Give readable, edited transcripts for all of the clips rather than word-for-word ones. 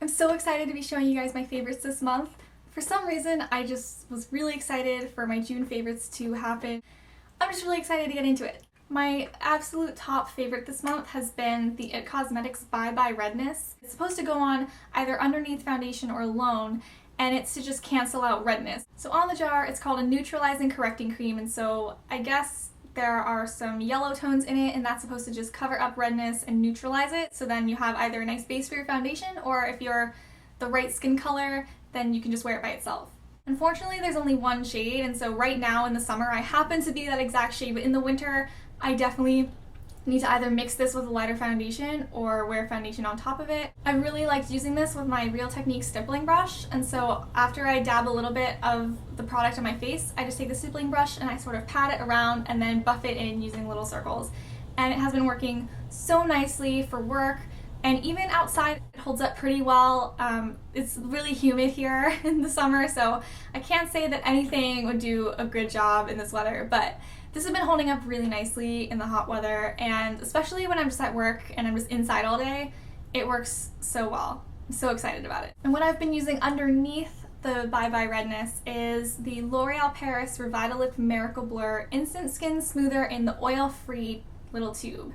I'm so excited to be showing you guys my favorites this month. For some reason, I just was really excited for my June favorites to happen. I'm just really excited to get into it. My absolute top favorite this month has been the IT Cosmetics Bye Bye Redness. It's supposed to go on either underneath foundation or alone, and it's to just cancel out redness. So on the jar, it's called a neutralizing correcting cream, and so I guess there are some yellow tones in it, and that's supposed to just cover up redness and neutralize it. So then you have either a nice base for your foundation, or if you're the right skin color, then you can just wear it by itself. Unfortunately, there's only one shade, and so right now in the summer, I happen to be that exact shade, but in the winter, I definitely need to either mix this with a lighter foundation or wear foundation on top of it. I really liked using this with my Real Technique stippling brush, and so after I dab a little bit of the product on my face, I just take the stippling brush and I sort of pat it around and then buff it in using little circles. And it has been working so nicely for work, and even outside it holds up pretty well. It's really humid here in the summer, so I can't say that anything would do a good job in this weather, but this has been holding up really nicely in the hot weather, and especially when I'm just at work and I'm just inside all day, it works so well. I'm so excited about it. And what I've been using underneath the Bye Bye Redness is the L'Oreal Paris Revitalift Miracle Blur Instant Skin Smoother in the oil-free little tube.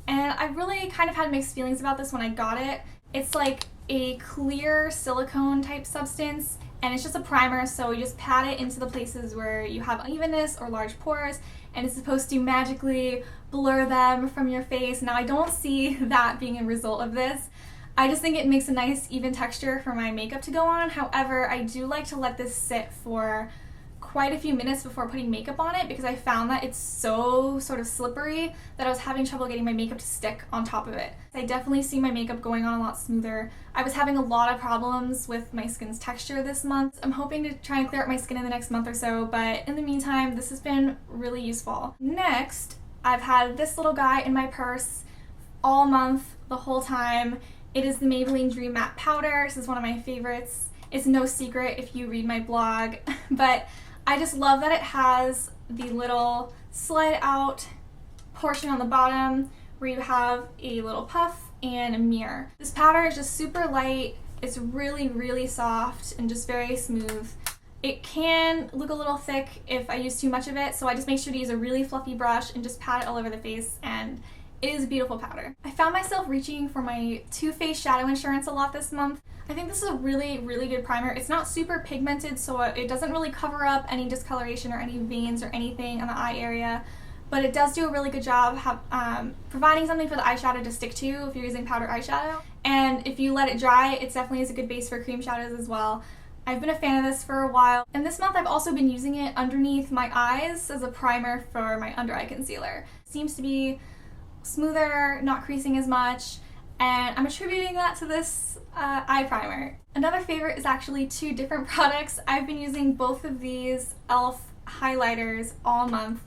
And I really kind of had mixed feelings about this when I got it. It's like a clear silicone type substance, and it's just a primer, so you just pat it into the places where you have unevenness or large pores, and it's supposed to magically blur them from your face. Now, I don't see that being a result of this. I just think it makes a nice even texture for my makeup to go on. However, I do like to let this sit for quite a few minutes before putting makeup on it, because I found that it's so sort of slippery that I was having trouble getting my makeup to stick on top of it. I definitely see my makeup going on a lot smoother. I was having a lot of problems with my skin's texture this month. I'm hoping to try and clear up my skin in the next month or so, but in the meantime, this has been really useful. Next, I've had this little guy in my purse all month, the whole time. It is the Maybelline Dream Matte Powder. This is one of my favorites. It's no secret if you read my blog, but I just love that it has the little slide out portion on the bottom where you have a little puff and a mirror. This powder is just super light. It's really, really soft and just very smooth. It can look a little thick if I use too much of it, so I just make sure to use a really fluffy brush and just pat it all over the face, and it is a beautiful powder. I found myself reaching for my Too Faced Shadow Insurance a lot this month. I think this is a really, really good primer. It's not super pigmented, so it doesn't really cover up any discoloration or any veins or anything on the eye area, but it does do a really good job providing something for the eyeshadow to stick to if you're using powder eyeshadow. And if you let it dry, it definitely is a good base for cream shadows as well. I've been a fan of this for a while, and this month I've also been using it underneath my eyes as a primer for my under eye concealer. It seems to be smoother, not creasing as much, and I'm attributing that to this eye primer. Another favorite is actually two different products. I've been using both of these e.l.f. highlighters all month,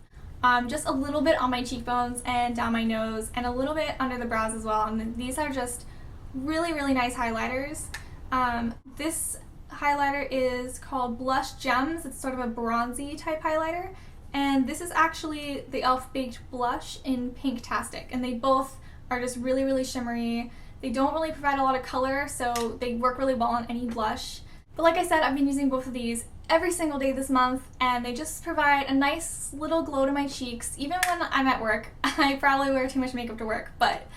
just a little bit on my cheekbones and down my nose, and a little bit under the brows as well, and these are just really, really nice highlighters. This highlighter is called Blush Gems. It's sort of a bronzy type highlighter. And this is actually the e.l.f. Baked Blush in Pinktastic, and they both are just really, really shimmery. They don't really provide a lot of color, so they work really well on any blush. But like I said, I've been using both of these every single day this month, and they just provide a nice little glow to my cheeks, even when I'm at work. I probably wear too much makeup to work, but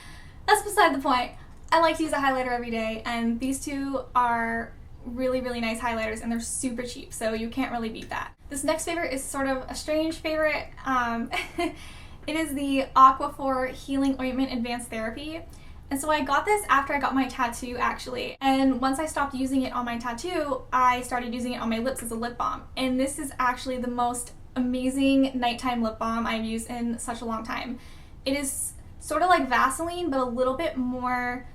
that's beside the point. I like to use a highlighter every day, and these two are really, really nice highlighters, and they're super cheap, so you can't really beat that. This next favorite is sort of a strange favorite. It is the Aquaphor Healing Ointment Advanced Therapy. And so I got this after I got my tattoo, actually. And once I stopped using it on my tattoo, I started using it on my lips as a lip balm. And this is actually the most amazing nighttime lip balm I've used in such a long time. It is sort of like Vaseline, but a little bit more,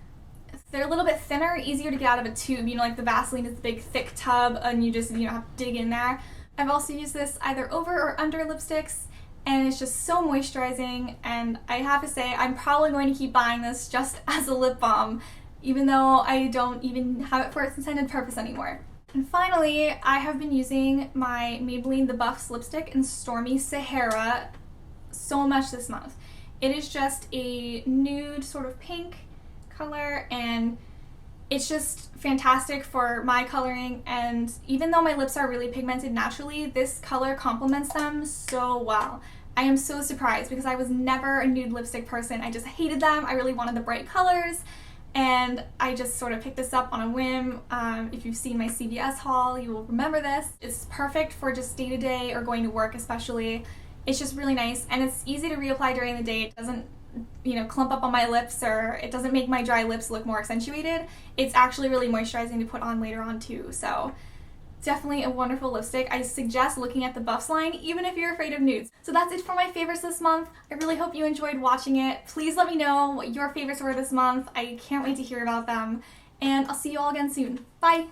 they're a little bit thinner, easier to get out of a tube. You know, like the Vaseline is the big thick tub and you just, have to dig in there. I've also used this either over or under lipsticks, and it's just so moisturizing, and I have to say I'm probably going to keep buying this just as a lip balm, even though I don't even have it for its intended purpose anymore. And finally, I have been using my Maybelline The Buffs lipstick in Stormy Sahara so much this month. It is just a nude sort of pink color, and It's just fantastic for my coloring, and even though my lips are really pigmented naturally, this color complements them so well. I am so surprised because I was never a nude lipstick person. I just hated them. I really wanted the bright colors, and I just sort of picked this up on a whim. If you've seen my CVS haul, you will remember this. It's perfect for just day-to-day or going to work especially. It's just really nice, and it's easy to reapply during the day. It doesn't, you know, clump up on my lips, or it doesn't make my dry lips look more accentuated. It's actually really moisturizing to put on later on too, so definitely a wonderful lipstick. I suggest looking at the buffs line even if you're afraid of nudes. So that's it for my favorites this month. I really hope you enjoyed watching it. Please let me know what your favorites were this month. I can't wait to hear about them, and I'll see you all again soon. Bye!